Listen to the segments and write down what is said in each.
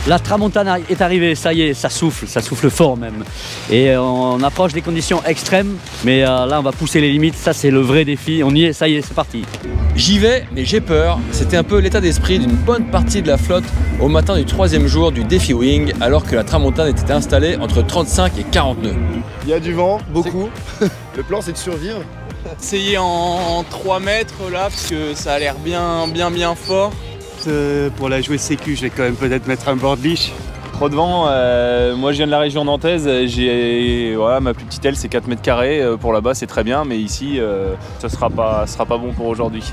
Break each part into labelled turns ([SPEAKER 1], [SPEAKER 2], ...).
[SPEAKER 1] La tramontane est arrivée, ça y est, ça souffle fort même. Et on approche des conditions extrêmes, mais là on va pousser les limites, ça c'est le vrai défi, on y est, ça y est, c'est parti.
[SPEAKER 2] J'y vais, mais j'ai peur. C'était un peu l'état d'esprit d'une bonne partie de la flotte au matin du 3e jour du défi Wing, alors que la tramontane était installée entre 35 et 40 nœuds.
[SPEAKER 3] Il y a du vent, beaucoup. Le plan c'est de survivre.
[SPEAKER 4] Essayer en 3 mètres là, parce que ça a l'air bien fort.
[SPEAKER 5] Pour la jouer sécu, je vais quand même peut-être mettre un board leash.
[SPEAKER 6] Trop de vent, moi je viens de la région nantaise, voilà, ma plus petite aile c'est 4 mètres carrés, pour là-bas c'est très bien, mais ici ça sera pas bon pour aujourd'hui.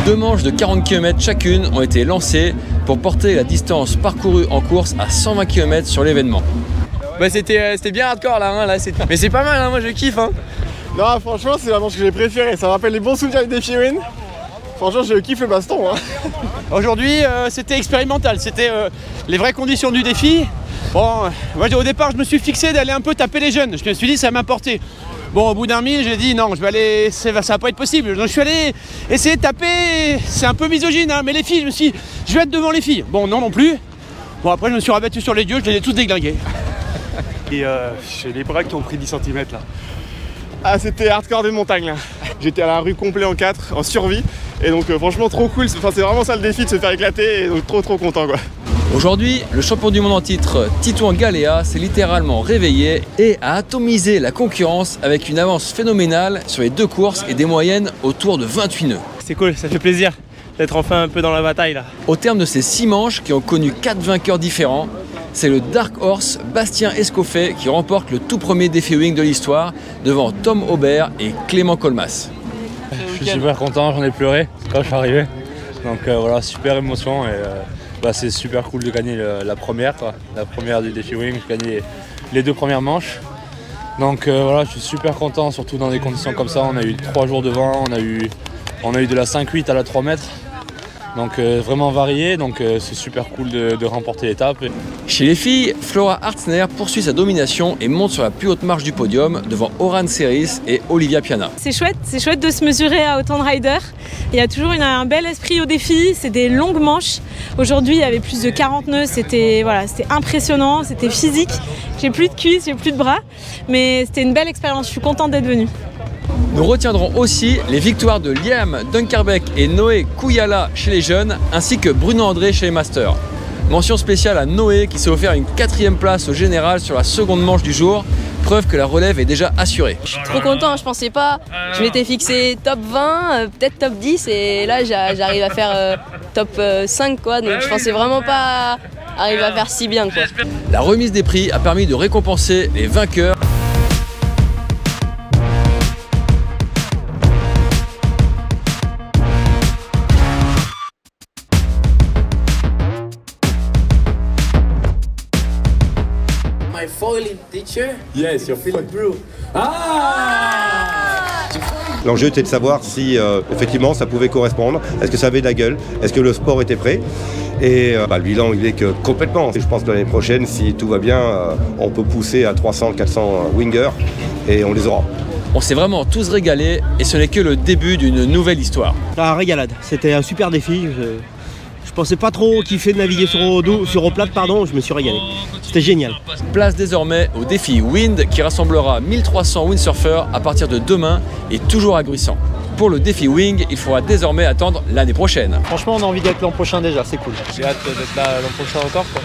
[SPEAKER 2] Deux manches de 40 km chacune ont été lancées pour porter la distance parcourue en course à 120 km sur l'événement.
[SPEAKER 4] Bah c'était bien hardcore là, mais c'est pas mal, hein, moi je kiffe. Hein.
[SPEAKER 3] Non, franchement, c'est la manche que j'ai préférée. Ça me rappelle les bons souvenirs du défi Wing. Franchement, je kiffe le baston. Hein.
[SPEAKER 4] Aujourd'hui, c'était expérimental, c'était les vraies conditions du défi. Bon, moi au départ, je me suis fixé d'aller un peu taper les jeunes. Je me suis dit, ça m'importait. Bon, au bout d'un mille, j'ai dit non, je vais aller, ça va pas être possible. Donc je suis allé essayer de taper, c'est un peu misogyne, hein, mais les filles, je me suis dit, je vais être devant les filles. Bon, non plus. Bon, après, je me suis rabattu sur les dieux, je les ai tous déglingués.
[SPEAKER 5] Et j'ai les bras qui ont pris 10 cm là.
[SPEAKER 3] Ah, c'était hardcore des montagnes là. J'étais à la rue complet en 4, en survie. Et donc franchement trop cool, enfin, c'est vraiment ça le défi de se faire éclater et donc trop content quoi.
[SPEAKER 2] Aujourd'hui, le champion du monde en titre, Titouan Galea, s'est littéralement réveillé et a atomisé la concurrence avec une avance phénoménale sur les deux courses et des moyennes autour de 28 nœuds.
[SPEAKER 7] C'est cool, ça fait plaisir d'être enfin un peu dans la bataille là.
[SPEAKER 2] Au terme de ces 6 manches qui ont connu 4 vainqueurs différents, c'est le Dark Horse Bastien Escoffet qui remporte le tout premier défi Wing de l'histoire devant Tom Aubert et Clément Colmas.
[SPEAKER 8] Je suis super content, j'en ai pleuré quand je suis arrivé. Donc voilà, super émotion et c'est super cool de gagner la première du défi Wing. J'ai gagné les 2 premières manches. Donc voilà, je suis super content, surtout dans des conditions comme ça. On a eu 3 jours de vent, on a eu de la 5-8 à la 3 mètres. Donc vraiment varié, donc c'est super cool de remporter l'étape.
[SPEAKER 2] Chez les filles, Flora Hartner poursuit sa domination et monte sur la plus haute marche du podium devant Oran Seris et Olivia Piana.
[SPEAKER 9] C'est chouette de se mesurer à autant de riders. Il y a toujours un bel esprit au défi, c'est des longues manches. Aujourd'hui il y avait plus de 40 nœuds, c'était impressionnant, c'était physique. J'ai plus de cuisses, j'ai plus de bras, mais c'était une belle expérience, je suis contente d'être venue.
[SPEAKER 2] Nous retiendrons aussi les victoires de Liam Dunkerbeck et Noé Kouyala chez les jeunes, ainsi que Bruno André chez les masters. Mention spéciale à Noé qui s'est offert une 4e place au général sur la seconde manche du jour, preuve que la relève est déjà assurée.
[SPEAKER 10] Je suis trop content, je pensais pas, je m'étais fixé top 20, peut-être top 10 et là j'arrive à faire top 5 quoi, donc je pensais vraiment pas arriver à faire si bien quoi.
[SPEAKER 2] La remise des prix a permis de récompenser les vainqueurs.
[SPEAKER 11] teacher? Yes, you're feeling blue.
[SPEAKER 12] L'enjeu était de savoir si effectivement ça pouvait correspondre, est-ce que ça avait de la gueule, est-ce que le sport était prêt. Et le bilan il est que complètement. Et je pense que l'année prochaine, si tout va bien, on peut pousser à 300-400 wingers et on les aura.
[SPEAKER 2] On s'est vraiment tous régalés et ce n'est que le début d'une nouvelle histoire.
[SPEAKER 13] La régalade, c'était un super défi. Je pensais pas trop kiffer de naviguer sur eau plate, je me suis régalé. C'était génial.
[SPEAKER 2] Place désormais au défi Wind qui rassemblera 1300 windsurfers à partir de demain et toujours à Gruissan. Pour le défi Wing, il faudra désormais attendre l'année prochaine.
[SPEAKER 7] Franchement, on a envie d'être l'an prochain déjà, c'est cool. J'ai hâte d'être là l'an prochain encore, quoi.